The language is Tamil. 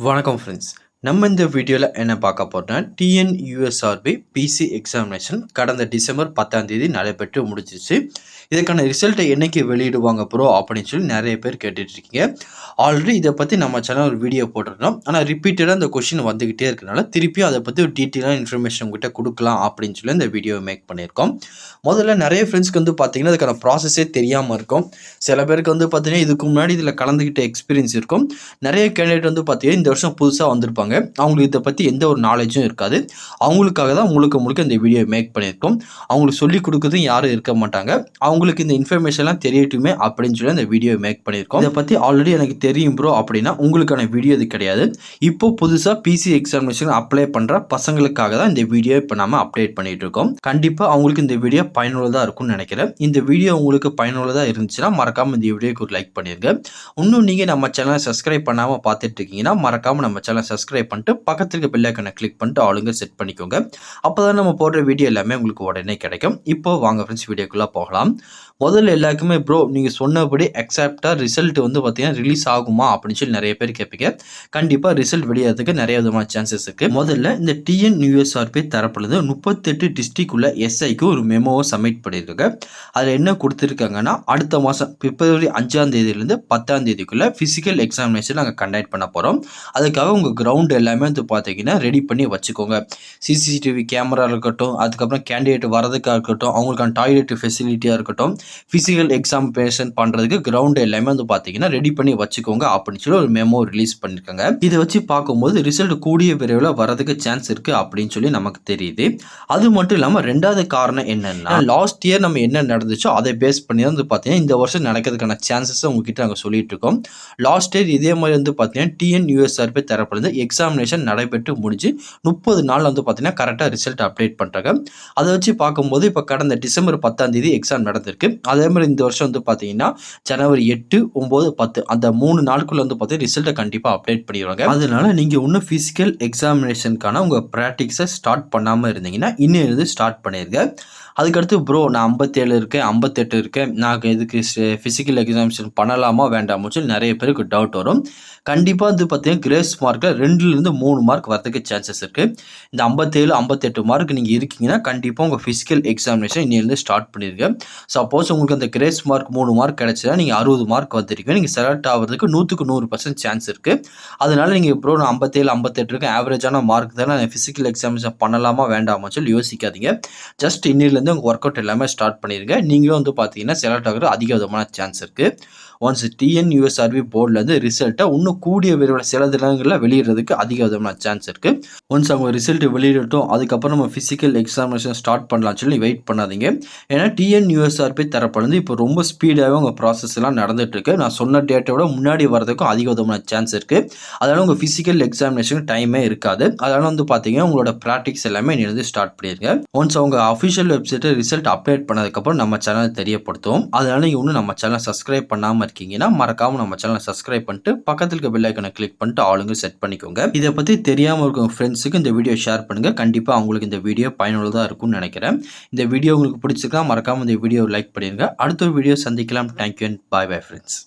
வணக்கம் ஃப்ரெண்ட்ஸ். நம்ம இந்த வீடியோவில் என்ன பார்க்க போறோம்னா, டிஎன்யூஎஸ்ஆர்பி பிசி எக்ஸாமினேஷன் கடந்த டிசம்பர் 10ஆம் தேதி நடைபெற்று முடிஞ்சிச்சு. இதுக்கான ரிசல்ட்டை என்னைக்கு வெளியிடுவாங்க ப்ரோ அப்படின்னு சொல்லி நிறைய பேர் கேட்டுட்டு இருக்கீங்க. ஆல்ரெடி இதை பற்றி நம்ம சேனல் ஒரு வீடியோ போட்டிருந்தோம். ஆனால் ரிப்பீட்டடாக இந்த கொஷின் வந்துக்கிட்டே இருக்கனால திருப்பியும் அதை பற்றி ஒரு டீட்டெயிலான இன்ஃபர்மேஷன் உங்ககிட்ட கொடுக்கலாம் அப்படின்னு சொல்லி இந்த வீடியோ மேக் பண்ணியிருக்கோம். முதல்ல நிறைய ஃப்ரெண்ட்ஸ்க்கு வந்து பார்த்தீங்கன்னா அதுக்கான ப்ராசஸே தெரியாமல் இருக்கும். சில பேருக்கு வந்து பார்த்தீங்கன்னா இதுக்கு முன்னாடி இதில் கலந்துக்கிட்ட எக்ஸ்பீரியன்ஸ் இருக்கும். நிறைய கேண்டிடேட் வந்து பார்த்தீங்கன்னா இந்த வருஷம் புதுசாக வந்திருப்பாங்க. அவங்களுக்கு இதை பற்றி எந்த ஒரு நாலேஜும் இருக்காது. அவங்களுக்காக தான் முழுக்க முழுக்க இந்த வீடியோ மேக் பண்ணியிருக்கோம். அவங்களுக்கு சொல்லிக் கொடுக்குறதும் யாரும் இருக்க மாட்டாங்க. அவங்களுக்கு இந்த இன்ஃபர்மேஷன்லாம் தெரியட்டுமே அப்படின்னு சொல்லி அந்த வீடியோ மேக் பண்ணியிருக்கோம். இதை பற்றி ஆல்ரெடி எனக்கு தெரியும் ப்ரோ அப்படின்னா உங்களுக்கான வீடியோ இது கிடையாது. இப்போ புதுசாக பிசி எக்ஸாமினேஷன் அப்ளை பண்ணுற பசங்களுக்காக தான் இந்த வீடியோ இப்போ நம்ம அப்டேட் பண்ணிட்டு இருக்கோம். கண்டிப்பாக அவங்களுக்கு இந்த வீடியோ பயனுள்ளதாக இருக்கும்னு நினைக்கிறேன். இந்த வீடியோ உங்களுக்கு பயனுள்ளதாக இருந்துச்சுன்னா மறக்காமல் இந்த வீடியோக்கு ஒரு லைக் பண்ணிருங்க. இன்னும் நீங்கள் நம்ம சேனலை சப்ஸ்கிரைப் பண்ணாமல் பார்த்துட்டு இருக்கீங்கன்னா மறக்காமல் நம்ம சேனலை சப்ஸ்கிரைப் பண்ணிட்டு பக்கத்துக்கு இருக்க பெல் ஐகானை கிளிக் பண்ணிட்டு ஆளுங்க செட் பண்ணிக்கோங்க. அப்போ தான் நம்ம போடுற வீடியோ எல்லாமே உங்களுக்கு உடனே கிடைக்கும். இப்போ வாங்க ஃப்ரெண்ட்ஸ் வீடியோக்குள்ளே போகலாம். முதல்ல எல்லாருக்குமே ப்ரோ நீங்கள் சொன்னபடி எக்ஸாக்டாக ரிசல்ட் வந்து பார்த்தீங்கன்னா ரிலீஸ் ஆகுமா அப்படின்னு சொல்லி நிறைய பேர் கேட்பீங்க. கண்டிப்பாக ரிசல்ட் வெளியாகிறதுக்கு நிறைய விதமான சான்சஸ் இருக்குது. முதல்ல இந்த டிஎன்யூஎஸ்ஆர்பி தரப்புலேருந்து 38 டிஸ்ட்ரிக்ட் உள்ள எஸ்ஐக்கு ஒரு மெமோவை சப்மிட் பண்ணியிருக்காங்க. அதில் என்ன கொடுத்துருக்காங்கன்னா அடுத்த மாதம் பிப்ரவரி 5ஆம் தேதியிலேருந்து 10ஆம் தேதிக்குள்ளே ஃபிசிக்கல் எக்ஸாமினேஷன் நாங்கள் கண்டக்ட் பண்ண போகிறோம். அதுக்காக உங்கள் கிரவுண்ட் எல்லாமே வந்து பார்த்தீங்கன்னா ரெடி பண்ணி வச்சுக்கோங்க. சிசிடிவி கேமரா இருக்கட்டும், அதுக்கப்புறம் கேண்டிடேட் வரதுக்காக இருக்கட்டும், அவங்களுக்கான டாய்லெட் ஃபெசிலிட்டியாக இருக்கட்டும், ஃபிசிக்கல் எக்ஸாமினேஷன் பண்ணுறதுக்கு கிரவுண்ட் எல்லாமே வந்து பார்த்தீங்கன்னா ரெடி பண்ணி வச்சுக்கோங்க அப்படின்னு சொல்லி ஒரு மெமோ ரிலீஸ் பண்ணியிருக்காங்க. இதை வச்சு பார்க்கும்போது ரிசல்ட் கூடிய விரைவில் வரதுக்கு சான்ஸ் இருக்குது அப்படின்னு சொல்லி நமக்கு தெரியுது. அது மட்டும் இல்லாமல் ரெண்டாவது காரணம் என்னன்னா லாஸ்ட் இயர் நம்ம என்ன நடந்துச்சோ அதை பேஸ் பண்ணி தான் வந்து பார்த்தீங்கன்னா இந்த வருஷம் நடக்கிறதுக்கான சான்சஸ் உங்ககிட்ட நாங்கள் சொல்லிட்டு இருக்கோம். லாஸ்ட் இயர் இதே மாதிரி வந்து பார்த்தீங்கன்னா டிஎன்யூஎஸ்ஆர்பி தரப்புலேருந்து எக்ஸாமினேஷன் நடைபெற்று முடிஞ்சு 30 நாள் வந்து பார்த்தீங்கன்னா கரெக்டாக ரிசல்ட் அப்டேட் பண்ணுறாங்க. அதை வச்சு பார்க்கும்போது இப்போ கடந்த டிசம்பர் 10ஆம் தேதி எக்ஸாம் நடந்திருக்கு. அதே மாதிரி இந்த வருஷம் வந்து பார்த்தீங்கன்னா ஜனவரி 8, 9, 10 அந்த 3 நாளுக்குள்ள வந்து பார்த்தீங்கன்னா ரிசல்ட்டை கண்டிப்பாக அப்டேட் பண்ணிடுவாங்க. அதனால நீங்கள் இன்னும் ஃபிசிக்கல் எக்ஸாமினேஷனுக்கான உங்கள் ப்ராக்டிக்ஸை ஸ்டார்ட் பண்ணாமல் இருந்தீங்கன்னா இன்னிலிருந்து ஸ்டார்ட் பண்ணிடுங்க. அதுக்கடுத்து ப்ரோ நான் 57 இருக்கேன், 58 இருக்கேன், நான் இதுக்கு ஃபிசிக்கல் எக்ஸாமினேஷன் பண்ணலாமா வேண்டாமோ சொல்லி நிறைய பேருக்கு டவுட் வரும். கண்டிப்பாக வந்து பார்த்தீங்கன்னா கிரேஸ் மார்க்கில் 2லேருந்து 3 மார்க் வரதுக்கு சான்சஸ் இருக்குது. இந்த 57, 58 மார்க் நீங்கள் இருக்கீங்கன்னா கண்டிப்பாக உங்கள் ஃபிசிக்கல் எக்ஸாமினேஷன் இன்னிலிருந்து ஸ்டார்ட் பண்ணிடுங்க. சப்போஸ் உங்களுக்கு அந்த கிரேஸ் மார்க் 3 மார்க் கிடைச்சா நீங்கள் 60 மார்க் வந்துருக்கீங்க. நீங்கள் செலக்ட் ஆகிறதுக்கு 100க்கு 100% சான்ஸ் இருக்குது. அதனால நீங்கள் ப்ரோ நான் 57, 58 இருக்கேன், ஆவரேஜான மார்க் தானே, நான் ஃபிசிக்கல் எக்ஸாமினேஷன் பண்ணலாமா வேண்டாமா சொல்லி யோசிக்காதீங்க. ஜஸ்ட் இன்னிலிருந்து உங்கள் ஒர்க் அவுட் எல்லாமே ஸ்டார்ட் பண்ணிடுங்க. நீங்களும் வந்து பார்த்தீங்கன்னா செலக்ட் ஆகிற அதிக விதமான சான்ஸ் இருக்குது. ஒன்ஸ் டிஎன்யூஎஸ்ஆர்பி போர்ட்லேருந்து ரிசல்ட்டை இன்னும் கூடிய விரைவில் சில தினங்களில் வெளியிடுறதுக்கு அதிக விதமான சான்ஸ் இருக்குது. ஒன்ஸ் அவங்க ரிசல்ட் வெளியிடட்டும் அதுக்கப்புறம் நம்ம ஃபிசிக்கல் எக்ஸாமினேஷன் ஸ்டார்ட் பண்ணலாம்னு சொல்லி வெயிட் பண்ணாதீங்க. ஏன்னா டிஎன்யூஎஸ்ஆர்பி தரப்புலேருந்து இப்போ ரொம்ப ஸ்பீடாகவே உங்கள் ப்ராசஸ் எல்லாம் நடந்துகிட்ருக்கு. நான் சொன்ன டேட்டை விட முன்னாடி வரதுக்கும் அதிக விதமான சான்ஸ் இருக்குது. அதனால் உங்கள் ஃபிசிக்கல் எக்ஸாமினேஷன் டைமே இருக்காது. அதனால் வந்து பார்த்தீங்கன்னா உங்களோட ப்ராக்டிக்ஸ் எல்லாமே இன்னிலிருந்து ஸ்டார்ட் பண்ணிடுங்க. ஒன்ஸ் அவங்க அஃபிஷியல் வெப்சைட்டை ரிசல்ட் அப்டேட் பண்ணதுக்கப்புறம் நம்ம சேனலை தெரியப்படுத்துவோம். அதனால் நீங்கள் இன்னும் நம்ம சேனலை சப்ஸ்கிரைப் பண்ணாமல் இருக்கீங்கன்னா மறக்காம நம்ம சேனலை சப்ஸ்கிரைப் பண்ணிட்டு பக்கத்துல இருக்க பெல் ஐகானை கிளிக் பண்ணிட்டு ஆளுங்க செட் பண்ணிக்கோங்க. இதை பற்றி தெரியாமல் இருக்கும் ஃப்ரெண்ட்ஸுக்கு இந்த வீடியோ ஷேர் பண்ணுங்க. கண்டிப்பாக அவங்களுக்கு இந்த வீடியோ பயனுள்ளதாக இருக்கும்னு நினைக்கிறேன். இந்த வீடியோ உங்களுக்கு பிடிச்சிருக்கா மறக்காம இந்த வீடியோ லைக் பண்ணிடுங்க. அடுத்த ஒரு வீடியோ சந்திக்கலாம். Thank you and bye bye friends.